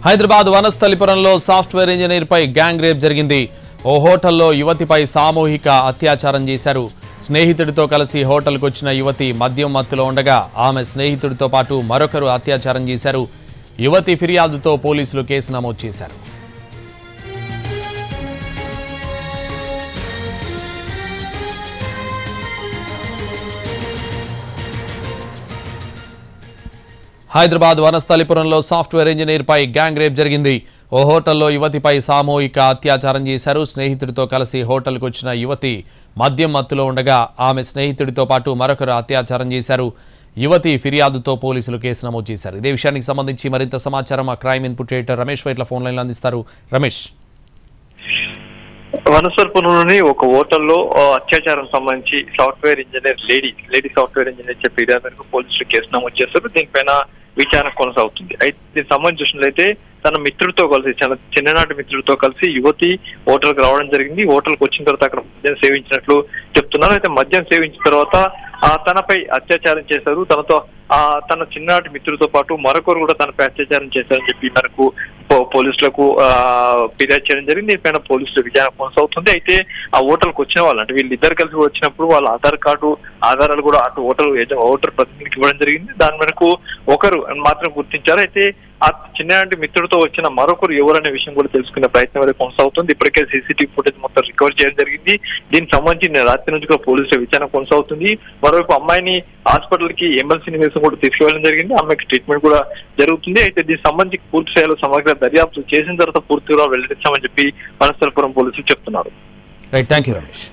Hyderabad వనస్థలిపురంలో software engineer పై gang rape జరిగింది. ఓ హోటల్లో యువతిపై సామూహిక అత్యాచారం చేశారు. స్నేహితుడితో కలిసి హోటల్కు వచ్చిన యువతి మద్యం మత్తులో ఉండగా ఆమె స్నేహితుడితో పాటు మరొకరు అత్యాచారం చేశారు. యువతి ఫిర్యాదుతో పోలీసులు కేసు నమోదు చేశారు. హైదరాబాద్ వనస్థలిపురంలో సాఫ్ట్వేర్ ఇంజనీర్ పై గ్యాంగ్ రేప్ జరిగింది. ఓ హోటల్లో యువతిపై సామూహిక అత్యాచారం చేశారు. స్నేహితుడితో కలిసి హోటల్కు వచ్చిన యువతి మద్యం మత్తులో ఉండగా ఆమె స్నేహితుడితో పాటు మరొకరు అత్యాచారం చేశారు. యువతి ఫిర్యాదుతో పోలీసులు కేసు నమోదు చేశారు. ఇదే విషయానికి సంబంధించి మరింత సమాచారం మా crime input editor Ramesh Vaitla phone లైన్లో అందిస్తారు. రమేష్, వనస్థలిపురంలోని ఒక హోటల్లో అత్యాచారం సంబంధించి software engineer lady software engineer చెప్పే ఫిర్యాదు మేరకు పోలీసులు కేసు నమోదు చేస్తారు. దీనిపైన విచారణ కొనసాగుతుంది. అయితే దీనికి సంబంధించి చూసినట్లయితే తన మిత్రుడితో కలిసి చిన్ననాటి మిత్రుడితో కలిసి యువతి హోటల్కి రావడం జరిగింది. హోటల్కి వచ్చిన తర్వాత అక్కడ మద్యం సేవించినట్లు చెప్తున్నారు. అయితే మద్యం సేవించిన తర్వాత తనపై అత్యాచారం చేశారు. తన చిన్ననాటి మిత్రుడితో పాటు మరొకరు కూడా తనపై అత్యాచారం చేశారని చెప్పి మనకు పోలీసులకు ఫిర్యాదు చేయడం జరిగింది. దీనిపైన పోలీసులు విచారణ కొనసాగుతుంది. అయితే ఆ హోటల్కి వచ్చిన వాళ్ళు అంటే వీళ్ళిద్దరు కలిసి వచ్చినప్పుడు వాళ్ళ ఆధారాలు కూడా అటు హోటల్ ప్రతినిధికి ఇవ్వడం జరిగింది. దాని మేరకు ఒకరు మాత్రం గుర్తించారు. అయితే ఆ చిన్ననాటి మిత్రుడితో వచ్చిన మరొకరు ఎవరనే విషయం కూడా తెలుసుకునే ప్రయత్నం అయితే కొనసాగుతుంది. ఇప్పటికే సీసీటీవీ ఫుటేజ్ మొత్తం రికవర్ చేయడం జరిగింది. దీనికి సంబంధించి రాత్రి నుంచి కూడా పోలీసుల విచారణ కొనసాగుతుంది. మరోవైపు అమ్మాయిని హాస్పిటల్ కి ఎమ్మెల్సీ నివేశం కూడా తీసుకువెళ్ళడం జరిగింది. అమ్మాయికి ట్రీట్మెంట్ కూడా జరుగుతుంది. అయితే దీనికి సంబంధించి పూర్తి స్థాయిలో సమగ్ర దర్యాప్తు చేసిన తర్వాత పూర్తిగా వెల్లడిస్తామని చెప్పి వనస్థలిపురం పోలీసులు చెప్తున్నారు. Right, thank you Ramesh.